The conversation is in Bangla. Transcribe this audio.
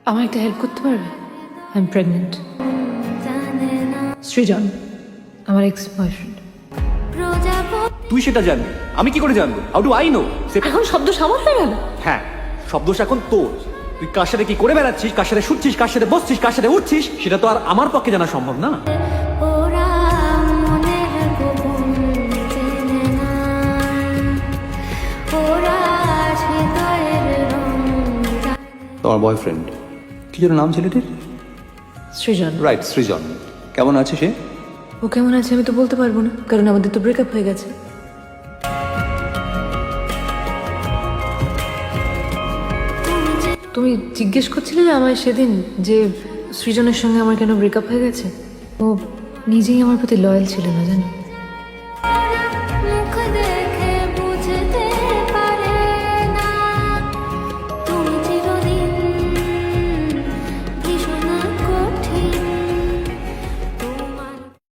আমার একটা হেল্প করতে পারবে? I am pregnant. সৃজন, আমার এক্স বয়ফ্রেন্ড। তুই সেটা জানবি, আমি কি করে জানবো? How do I know? এখন শব্দ সামাল হয়ে গেল। হ্যাঁ, সব দোষ এখন তোর। তুই কার সাথে কি করে বেড়াচ্ছিস, কার সাথে শুচ্ছিস, কার সাথে বসছিস, কার সাথে উঠছিস, সেটা তো আর আমার পক্ষে জানা সম্ভব না। তোমার বয়ফ্রেন্ড কি যেন নাম ছেলেটির? সৃজন। রাইট, সৃজন। কেমন আছে সে? ও কেমন আছে আমি তো বলতে পারবো না, কারণ আমাদের তো ব্রেকআপ হয়ে গেছে। তুমি জিজ্ঞেস করছিলে যে আমায় সেদিন যে সৃজনের সঙ্গে আমার কেন ব্রেকআপ হয়ে গেছে। ও নিজেই আমার প্রতি লয়াল ছিল না, জানো।